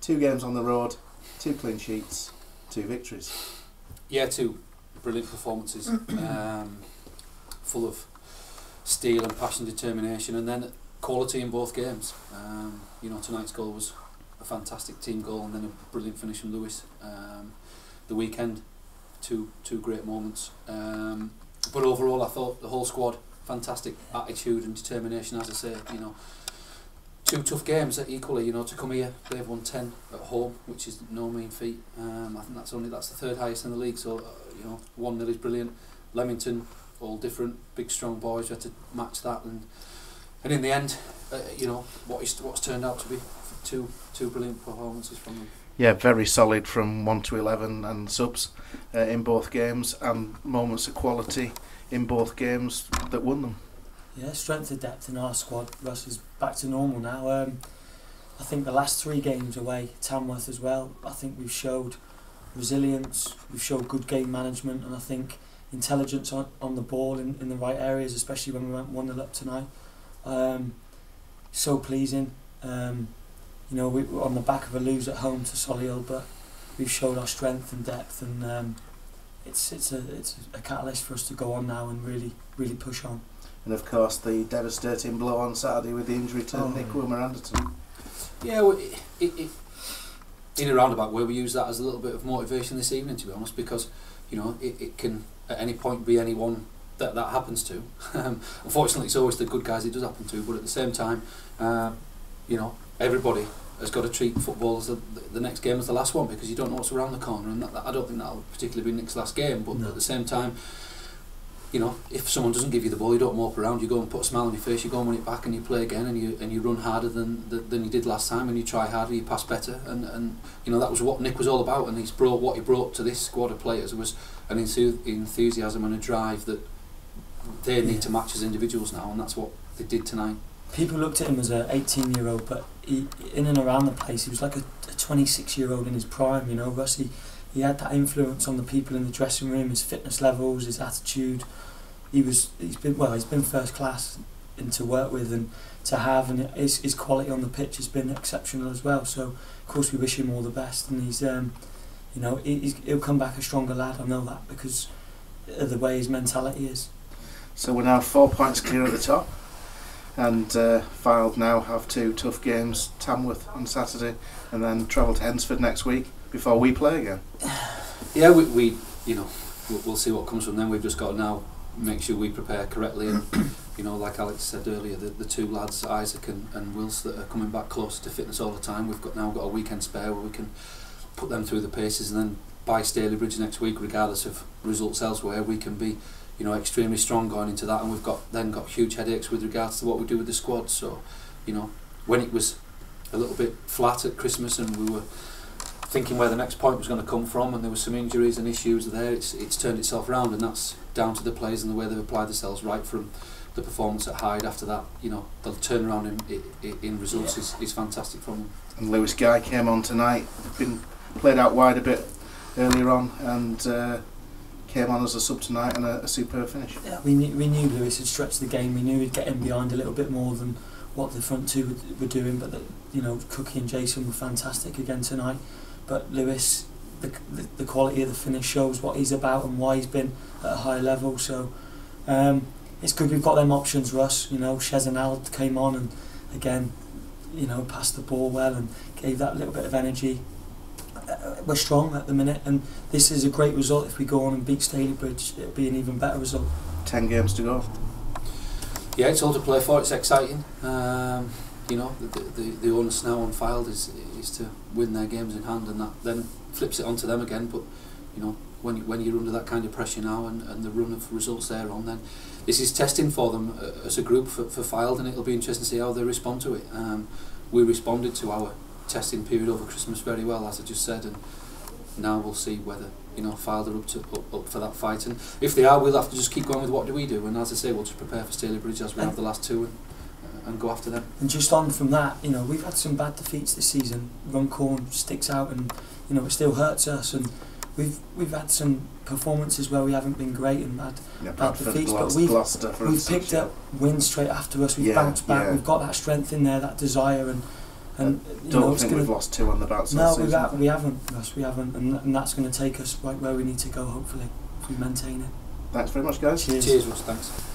2 games on the road, 2 clean sheets, 2 victories. Yeah, 2 brilliant performances, full of steel and passion, determination, and then quality in both games. You know, tonight's goal was a fantastic team goal, and then a brilliant finish from Lewis. The weekend, two great moments. But overall, I thought the whole squad, fantastic attitude and determination. As I say, you know, 2 tough games equally. You know, to come here, they've won 10 at home, which is no mean feat. I think that's the 3rd highest in the league. So you know, 1-0 is brilliant. Leamington, all different, big strong boys. You had to match that, and in the end, you know, what's turned out to be two brilliant performances from them. Yeah, very solid from 1 to 11 and subs in both games, and moments of quality in both games that won them. Yeah, strength and depth in our squad. Russ is back to normal now. I think the last 3 games away, Tamworth as well, I think we've showed resilience, we've showed good game management, and I think intelligence on the ball in the right areas, especially when we went 1-0 up tonight. So pleasing. You know, we were on the back of a lose at home to Solihull, but we've showed our strength and depth, and it's a catalyst for us to go on now and really push on. And of course, the devastating blow on Saturday with the injury to Nick Wilmer-Anderton. Yeah, well, in a roundabout way, we use that as a little bit of motivation this evening, to be honest, because you know it can at any point be anyone that happens to. Unfortunately, it's always the good guys it does happen to, but at the same time, you know, everybody has got to treat football as the next game as the last one, because you don't know what's around the corner, and that I don't think that'll particularly be Nick's last game, but at the same time, you know, if someone doesn't give you the ball, you don't mope around, you go and put a smile on your face, you go and win it back, and you play again, and you run harder than you did last time, and you try harder, you pass better, and you know, that was what Nick was all about, and what he brought to this squad of players was an enthusiasm and a drive that they need to match as individuals now, and that's what they did tonight. People looked at him as an 18-year-old, but he, in and around the place, he was like a 26-year-old in his prime. You know, Russ, he had that influence on the people in the dressing room, his fitness levels, his attitude. He's been first class to work with and to have, and his quality on the pitch has been exceptional as well. So of course we wish him all the best, and he's you know, he'll come back a stronger lad. I know that because of the way his mentality is. So we're now 4 points clear at the top, and Fylde now have 2 tough games, Tamworth on Saturday, and then travel to Hensford next week before we play again. Yeah, we you know, we'll see what comes from them. We've just got to now make sure we prepare correctly, and you know, like Alex said earlier, the 2 lads, Isaac and Wills, that are coming back close to fitness all the time. We've now got a weekend spare where we can put them through the paces, and then by Stalybridge next week, regardless of results elsewhere, we can be, you know, extremely strong going into that, and we've got huge headaches with regards to what we do with the squad. So, you know, when it was a little bit flat at Christmas and we were thinking where the next point was going to come from, and there were some injuries and issues there, it's turned itself around, and that's down to the players and the way they've applied themselves right from the performance at Hyde. After that, you know, the turnaround in results is fantastic from them. And Lewis Guy came on tonight, been played out wide a bit earlier on, and came on as a sub tonight, and a superb finish. Yeah, we knew Lewis had stretched the game. We knew he'd get in behind a little bit more than what the front 2 were doing, but you know, Cookie and Jason were fantastic again tonight. But Lewis, the quality of the finish shows what he's about and why he's been at a high level. So it's good we've got them options, Russ. You know, Shez and Al came on and again, you know, passed the ball well and gave that little bit of energy. We're strong at the minute, and this is a great result. If we go on and beat Stalybridge, it'll be an even better result. 10 games to go. Yeah, it's all to play for. It's exciting. You know, the onus now on Fylde is to win their games in hand, and that then flips it onto them again. But you know, when you're under that kind of pressure now, and the run of results they're on, then this is testing for them as a group for Fylde, and it'll be interesting to see how they respond to it. We responded to our testing period over Christmas very well, as I just said, and now we'll see whether, you know, Fylde are up for that fight, and if they are, we'll have to just keep going with what do we do, and as I say, we'll just prepare for Stalybridge as we have the last 2 and go after them. And just on from that, you know, we've had some bad defeats this season. Runcorn sticks out, and you know, it still hurts us, and we've had some performances where we haven't been great and had bad defeats, but we've picked up wins straight after us. We've bounced back. We've got that strength in there, that desire, and And don't think we've lost 2 on the bounce. No, we haven't, Russ, we haven't, and that's going to take us right where we need to go. Hopefully, if we maintain it. Thanks very much, guys. Cheers. Cheers, Russ. Thanks.